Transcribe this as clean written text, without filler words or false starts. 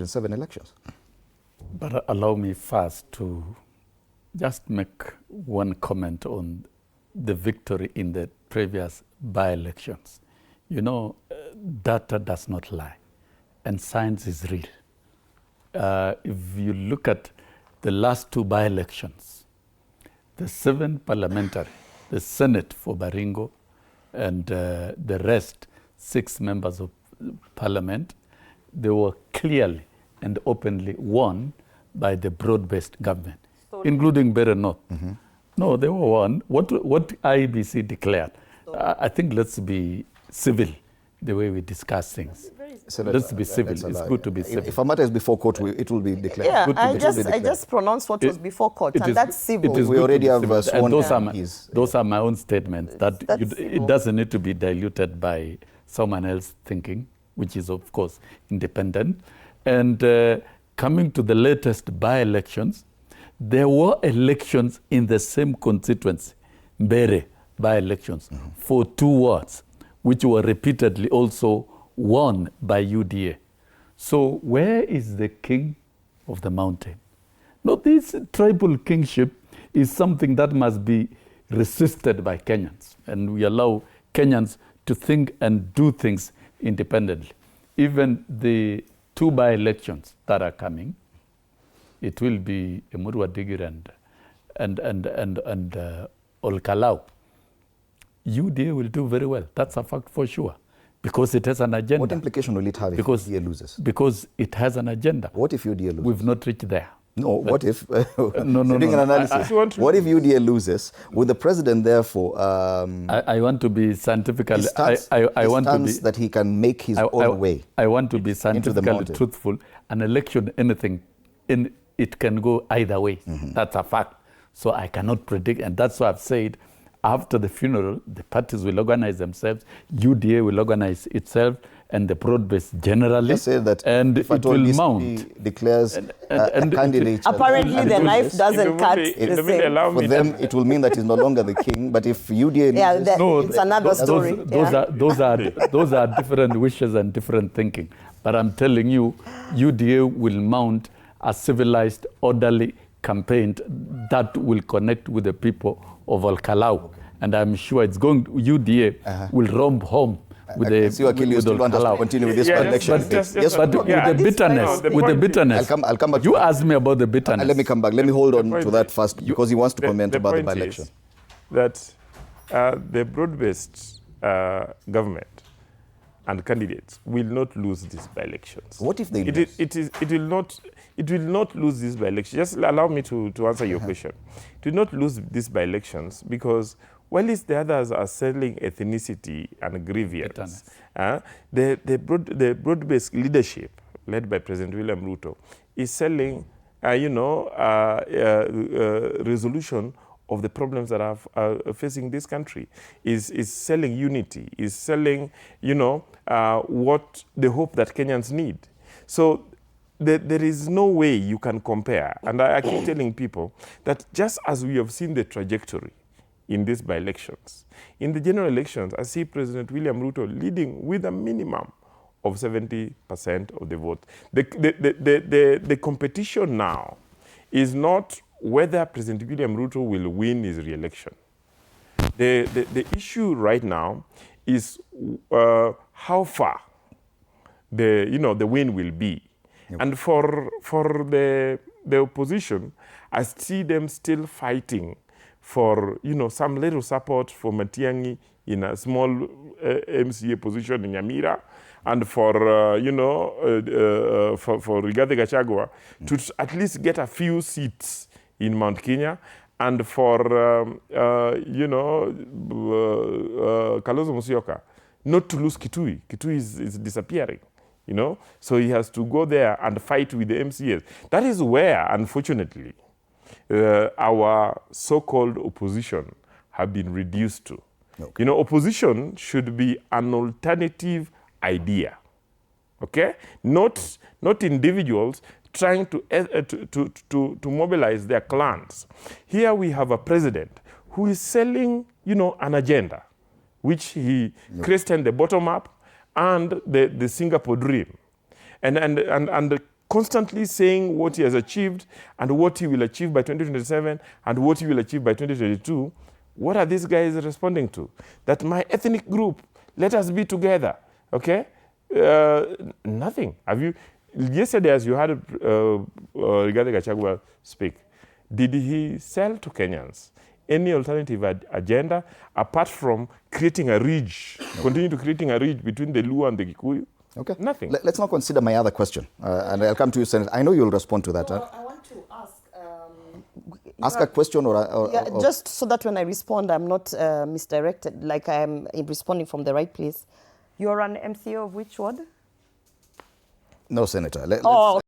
2027 elections. But allow me first to just make one comment on the victory in the previous by-elections. You know, data does not lie, and science is real. If you look at the last two by-elections, the 7 parliamentary, the Senate for Baringo, and the rest, 6 members of Parliament, they were clearly and openly won by the broad-based government, including Bere North. No, they were won. What IEBC declared, I think let's be civil the way we discuss things. Let's be civil. It's good to be civil. If a matter is before court, it will be declared. Yeah, I just pronounced what was before court, and that's civil. We already have sworn those are my own statements. It doesn't need to be diluted by someone else thinking, which is, of course, independent. And coming to the latest by-elections, there were elections in the same constituency, Mbere by-elections, for 2 wards, which were repeatedly also won by UDA. So where is the king of the mountain? No, this tribal kingship is something that must be resisted by Kenyans, and we allow Kenyans to think and do things independently. Even the 2 by-elections that are coming, it will be Emurua Digir and Olkalau. UDA will do very well. That's a fact for sure, because it has an agenda. What implication will it have if UDA loses? Because it has an agenda. What if UDA loses? We've not reached there. No, what if, no, doing an analysis, what if UDA loses? Will the president therefore... I want to be scientifically... I want to be... that he can make his own way. I want to be scientifically truthful. An election, anything, it can go either way. That's a fact. So I cannot predict, and that's why I've said, after the funeral, the parties will organize themselves, UDA will organize itself, and the broad-based generally, just say that and if it will mount. Declares a candidate. Apparently, the knife doesn't cut the same. For them, it will mean that he's no longer the king. But if UDA loses, it's another story. Those are different wishes and different thinking. But I'm telling you, UDA will mount a civilized, orderly campaign that will connect with the people of Olkalau. And I'm sure it's going. UDA will romp home. With the continue with this election. With the bitterness. I'll come back. You asked me about the bitterness. Let me come back. Let me hold on to that first, because he wants to comment about the by-election. That the broad-based government and candidates will not lose these by-elections. What if they lose? It will not lose these by-elections. Just allow me to answer your question. It will not lose these by-elections because while the others are selling ethnicity and grievance, the broad-based leadership led by President William Ruto is selling, resolution of the problems that are facing this country, is selling unity, is selling, what the hope that Kenyans need. So there is no way you can compare. And I keep telling people that just as we have seen the trajectory in these by-elections, in the general elections, I see President William Ruto leading with a minimum of 70% of the vote. The competition now is not whether President William Ruto will win his re-election. The issue right now is how far the win will be. Yep. And for the opposition, I see them still fighting for some little support for Matiang'i in a small MCA position in Nyamira, and for Rigathi Gachagua to at least get a few seats in Mount Kenya, and for Kalonzo Musyoka not to lose Kitui. Kitui is disappearing. So he has to go there and fight with the MCAs. That is where, unfortunately, our so-called opposition have been reduced to. Okay. Opposition should be an alternative idea, okay? Not individuals trying to mobilize their clans. Here we have a president who is selling, an agenda, which he christened the bottom up and the Singapore dream, and constantly saying what he has achieved and what he will achieve by 2027 and what he will achieve by 2022, what are these guys responding to? That my ethnic group, let us be together, okay? Nothing. Yesterday, as you heard regarding Gachagua speak, did he sell to Kenyans any alternative agenda apart from creating a ridge, continue to creating a ridge between the Luo and the Kikuyu? Okay. Nothing. Let's now consider my other question, and I'll come to you, Senator. I know you'll respond to that. No, I want to ask. Ask a question or just so that when I respond, I'm not misdirected, like I'm responding from the right place. You're an MCA of which ward? No, Senator. Oh,